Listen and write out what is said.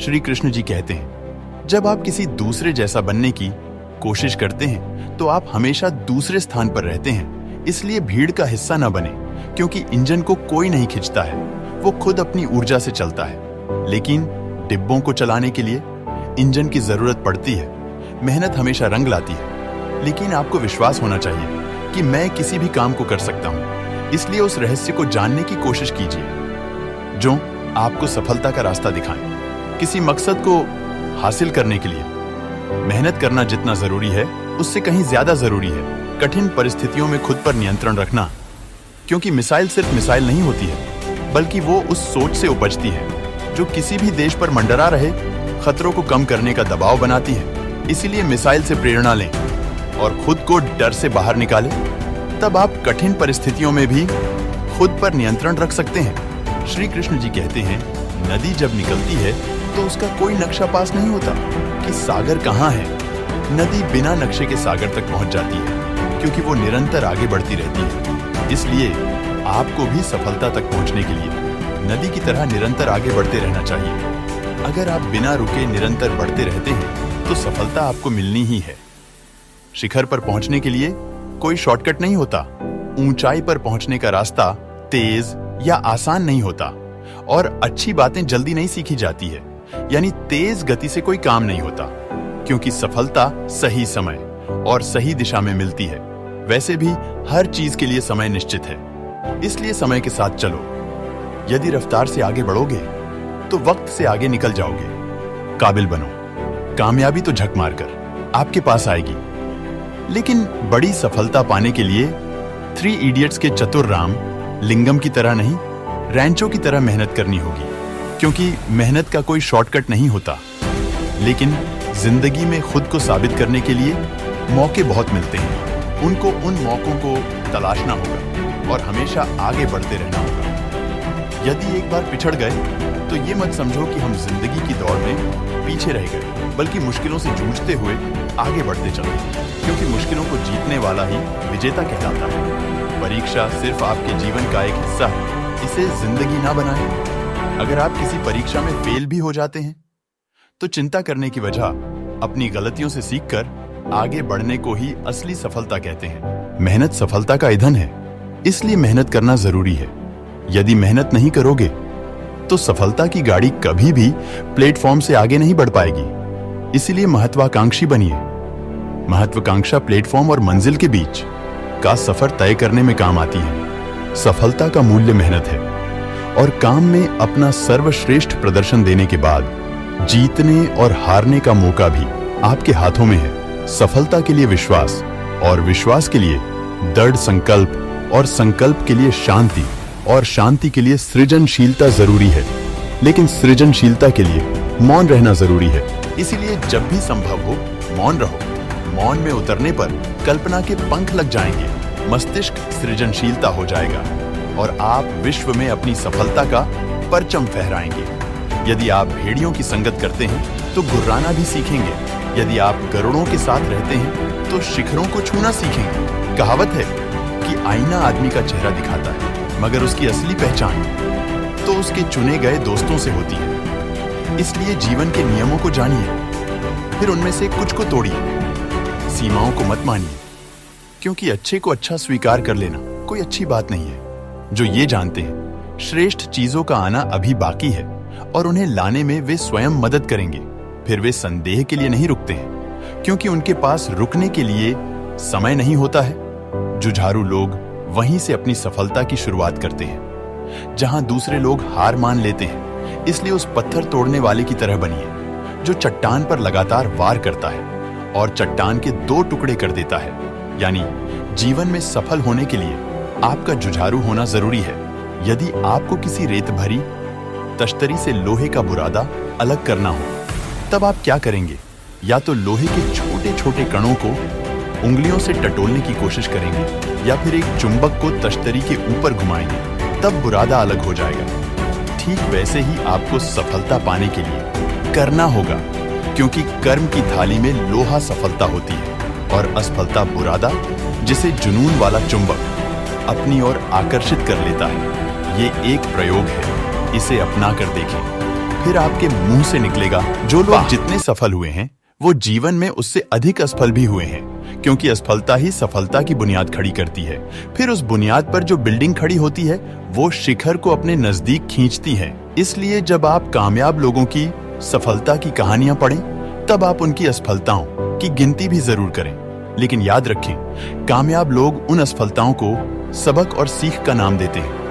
श्री कृष्ण जी कहते हैं, जब आप किसी दूसरे जैसा बनने की कोशिश करते हैं तो आप हमेशा दूसरे स्थान पर रहते हैं। इसलिए भीड़ का हिस्सा न बने, क्योंकि इंजन को कोई नहीं खींचता है, वो खुद अपनी ऊर्जा से चलता है। लेकिन डिब्बों को चलाने के लिए इंजन की जरूरत पड़ती है। मेहनत हमेशा रंग लाती है, लेकिन आपको विश्वास होना चाहिए कि मैं किसी भी काम को कर सकता हूं। इसलिए उस रहस्य को जानने की कोशिश कीजिए जो आपको सफलता का रास्ता दिखाएं। किसी मकसद को हासिल करने के लिए मेहनत करना जितना जरूरी है, उससे कहीं ज्यादा जरूरी है कठिन परिस्थितियों में खुद पर नियंत्रण रखना। क्योंकि मिसाइल सिर्फ मिसाइल नहीं होती है, बल्कि वो उस सोच से उपजती है जो किसी भी देश पर मंडरा रहे खतरों को कम करने का दबाव बनाती है। इसीलिए मिसाइल से प्रेरणा लें और खुद को डर से बाहर निकालें। तब आप कठिन परिस्थितियों में भी खुद पर नियंत्रण रख सकते हैं। श्री कृष्ण जी कहते हैं, नदी जब निकलती है तो उसका कोई नक्शा पास नहीं होता कि सागर कहाँ है। नदी बिना नक्शे के सागर तक पहुंच जाती है, क्योंकि वो निरंतर आगे बढ़ती रहती है। इसलिए आपको भी सफलता तक पहुंचने के लिए नदी की तरह निरंतर आगे बढ़ते रहना चाहिए। अगर आप बिना रुके निरंतर बढ़ते रहते हैं तो सफलता आपको मिलनी ही है। शिखर पर पहुंचने के लिए कोई शॉर्टकट नहीं होता। ऊंचाई पर पहुंचने का रास्ता तेज या आसान नहीं होता, और अच्छी बातें जल्दी नहीं सीखी जाती है। यानी तेज गति से कोई काम नहीं होता, क्योंकि सफलता सही समय और सही दिशा में मिलती है। वैसे भी हर चीज के लिए समय निश्चित है, इसलिए समय के साथ चलो। यदि रफ्तार से आगे बढ़ोगे तो वक्त से आगे निकल जाओगे। काबिल बनो, कामयाबी तो झक मारकर आपके पास आएगी। लेकिन बड़ी सफलता पाने के लिए 3 इडियट्स के चतुर राम लिंगम की तरह नहीं, रैंचो की तरह मेहनत करनी होगी। क्योंकि मेहनत का कोई शॉर्टकट नहीं होता, लेकिन जिंदगी में खुद को साबित करने के लिए मौके बहुत मिलते हैं। उनको उन मौकों को तलाशना होगा और हमेशा आगे बढ़ते रहना होगा। यदि एक बार पिछड़ गए तो ये मत समझो कि हम जिंदगी की दौड़ में पीछे रह गए, बल्कि मुश्किलों से जूझते हुए आगे बढ़ते चले। क्योंकि मुश्किलों को जीतने वाला ही विजेता कहलाता है। परीक्षा सिर्फ आपके जीवन का एक हिस्सा है, इसे जिंदगी ना बनाएं। अगर आप किसी परीक्षा में फेल भी हो जाते हैं तो चिंता करने की वजह अपनी गलतियों से सीखकर आगे बढ़ने को ही असली सफलता कहते हैं। मेहनत सफलता का ईंधन है, इसलिए मेहनत करना जरूरी है। यदि मेहनत नहीं करोगे तो सफलता की गाड़ी कभी भी प्लेटफॉर्म से आगे नहीं बढ़ पाएगी। इसीलिए महत्वाकांक्षी बनिए। महत्वाकांक्षा प्लेटफॉर्म और मंजिल के बीच का सफर तय करने में काम आती है। सफलता का मूल्य मेहनत है, और काम में अपना सर्वश्रेष्ठ प्रदर्शन देने के बाद जीतने और हारने का मौका भी आपके हाथों में है। सफलता के लिए विश्वास, और विश्वास के लिए दृढ़ संकल्प, और संकल्प के लिए शांति, और शांति के लिए सृजनशीलता जरूरी है। लेकिन सृजनशीलता के लिए मौन रहना जरूरी है। इसीलिए जब भी संभव हो मौन रहो। मौन में उतरने पर कल्पना के पंख लग जाएंगे, मस्तिष्क सृजनशीलता हो जाएगा, और आप विश्व में अपनी सफलता का परचम फहराएंगे। यदि आप भेड़ियों की संगत करते हैं तो गुर्राना भी सीखेंगे। यदि आप गरुड़ों के साथ रहते हैं तो शिखरों को छूना सीखेंगे। कहावत है कि आईना आदमी का चेहरा दिखाता है, मगर उसकी असली पहचान तो उसके चुने गए दोस्तों से होती है। इसलिए जीवन के नियमों को जानिए, फिर उनमें से कुछ को तोड़िए। सीमाओं को मत मानिए, क्योंकि अच्छे को अच्छा स्वीकार कर लेना कोई अच्छी बात नहीं है। जो ये जानते हैं श्रेष्ठ चीजों का आना अभी बाकी है, और उन्हें लाने में वे स्वयं मदद करेंगे, फिर वे संदेह के लिए नहीं रुकते हैं, क्योंकि उनके पास रुकने के लिए समय नहीं होता है। जुझारू लोग वहीं से अपनी सफलता की शुरुआत करते हैं जहां दूसरे लोग हार मान लेते हैं। इसलिए उस पत्थर तोड़ने वाले की तरह बनिए जो चट्टान पर लगातार वार करता है और चट्टान के 2 टुकड़े कर देता है। यानी जीवन में सफल होने के लिए आपका जुझारू होना जरूरी है। यदि आपको किसी रेत भरी तश्तरी से लोहे का बुरादा अलग करना हो, तब आप क्या करेंगे? या तो लोहे के छोटे छोटे कणों को उंगलियों से टटोलने की कोशिश करेंगे, या फिर एक चुंबक को तश्तरी के ऊपर घुमाएंगे, तब बुरादा अलग हो जाएगा। ठीक वैसे ही आपको सफलता पाने के लिए करना होगा, क्योंकि कर्म की थाली में लोहा सफलता होती है और असफलता बुरादा, जिसे जुनून वाला चुंबक अपनी ओर आकर्षित कर लेता है। ये एक प्रयोग है, इसे अपना कर देखें, फिर आपके मुंह से निकलेगा। जो लोग जितने सफल हुए हैं वो जीवन में उससे अधिक असफल भी हुए हैं, क्योंकि असफलता ही सफलता की बुनियाद खड़ी करती है। फिर उस बुनियाद पर जो बिल्डिंग खड़ी होती है वो शिखर को अपने नजदीक खींचती है। इसलिए जब आप कामयाब लोगों की सफलता की कहानियां पढ़ें, तब आप उनकी असफलताओं की गिनती भी जरूर करें। लेकिन याद रखें, कामयाब लोग उन असफलताओं को सबक और सीख का नाम देते हैं।